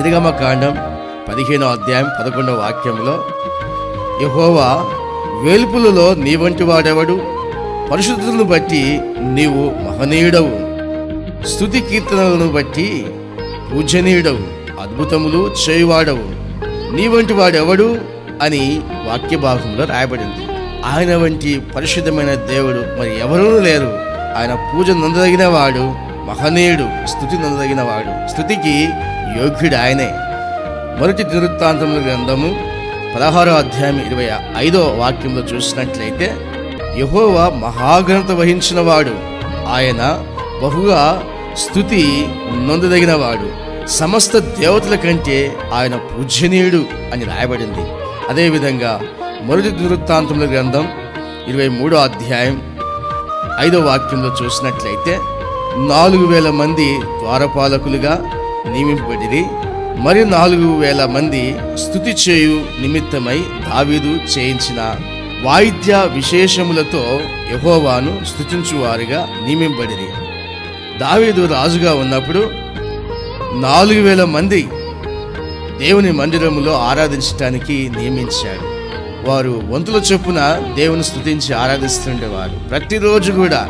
ఆదిగమకాండం 15వ అధ్యాయం 11వ వాక్యంలో, యెహోవా వేల్పులలో నీ వంటి వాడెవడు? పరిశుద్ధులను బట్టి నీవు మహనీయుడవు, స్తుతి కీర్తనలను బట్టి పూజనీయుడవు, అద్భుతములు చేయువాడవు, నీ వంటి వాడెవడు అని వాక్య భాగంలో రాయబడింది. ఆయన వంటి పరిశుద్ధమైన దేవుడు మరి ఎవరూ లేరు. ఆయన పూజ నొందదగిన వాడు, మహనీయుడు, స్తుతి నొందదగిన వాడు, స్తుతికి యోగ్యుడు ఆయనే. మొదటి దినవృత్తాంతముల గ్రంథము 16వ అధ్యాయం 25వ వాక్యంలో చూసినట్లయితే, యెహోవా మహాఘనత వహించిన వాడు, ఆయన బహుగా స్తుతి నొందదగిన వాడు, సమస్త దేవతల కంటే ఆయన పూజనీయుడు అని రాయబడింది. అదేవిధంగా మొదటి దినవృత్తాంతముల గ్రంథం 23వ అధ్యాయం 5వ వాక్యంలో చూసినట్లయితే, 4,000 మంది ద్వారపాలకులుగా నియమింపబడిరి, మరి 4,000 మంది స్తుతి చేయు నిమిత్తమై దావీదు చేయించిన వాయిద్య విశేషములతో యెహోవాను స్తుతించువారుగా నియమింపబడిరి. దావీదు రాజుగా ఉన్నప్పుడు 4,000 మంది దేవుని మందిరములో ఆరాధించడానికి నియమించాడు. వారు వంతుల చొప్పున దేవుని స్తుతించి ఆరాధిస్తుండేవారు. ప్రతిరోజు కూడా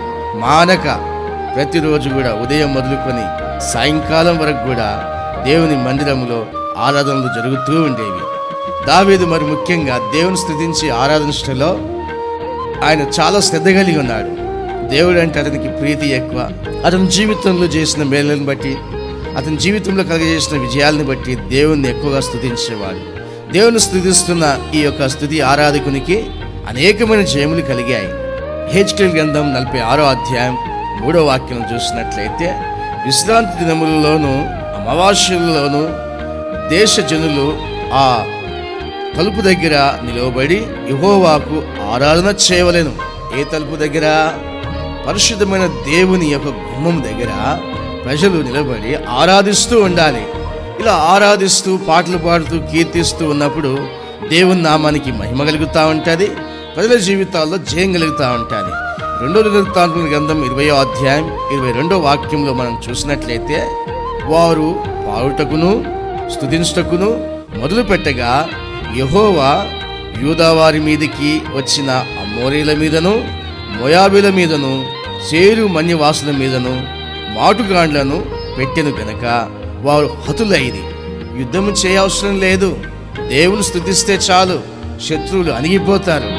మానక, ప్రతిరోజు కూడా ఉదయం మొదలుకొని సాయంకాలం వరకు కూడా దేవుని మందిరములో ఆరాధనలు జరుగుతూ ఉండేవి. దావీదు మరి ముఖ్యంగా దేవుని స్తుతించి ఆరాధించడంలో ఆయన చాలా శ్రద్ధ కలిగి ఉన్నాడు. దేవుడు అంటే అతనికి ప్రీతి ఎక్కువ. అతని జీవితంలో చేసిన మేలులను బట్టి, అతని జీవితంలో కలిగజేసిన విజయాలను బట్టి దేవుణ్ణి ఎక్కువగా స్తుతించేవాడు. దేవుని స్తుతిస్తున్న ఈ యొక్క స్తుతి ఆరాధకునికి అనేకమైన జయములు కలిగాయి. హెజ్కేలు గ్రంథం 46వ అధ్యాయం 3వ వాక్యం చూసినట్లయితే, విశ్రాంతి దినములలోను అమావాస్యలలోను దేశ జనులు ఆ తలుపు దగ్గర నిలవబడి యెహోవాకు ఆరాధన చేయవలెను. ఏ తలుపు దగ్గర? పరిశుద్ధమైన దేవుని యొక్క గుమ్మం దగ్గర ప్రజలు నిలబడి ఆరాధిస్తూ ఉండాలి. ఇలా ఆరాధిస్తూ పాటలు పాడుతూ కీర్తిస్తూ ఉన్నప్పుడు దేవుని నామానికి మహిమ కలుగుతూ ఉంటుంది, ప్రజల జీవితాల్లో జయం కలుగుతూ ఉంటుంది. 2వ దినవృత్తాంతముల గ్రంథం 20వ అధ్యాయం 22వ వాక్యంలో మనం చూసినట్లయితే, వారు పాడుటకును స్తుతించుటకును మొదలు పెట్టగా యెహోవా యూదావారి మీదికి వచ్చిన అమోరీల మీదను, మోయాబీల మీదను, సేరు మన్యవాసుల మీదను మాటుగాండ్లను పెట్టెను గనక వారు హతులైది. యుద్ధము చేయవసరం లేదు, దేవుని స్తుతిస్తే చాలు, శత్రువులు అణిగిపోతారు.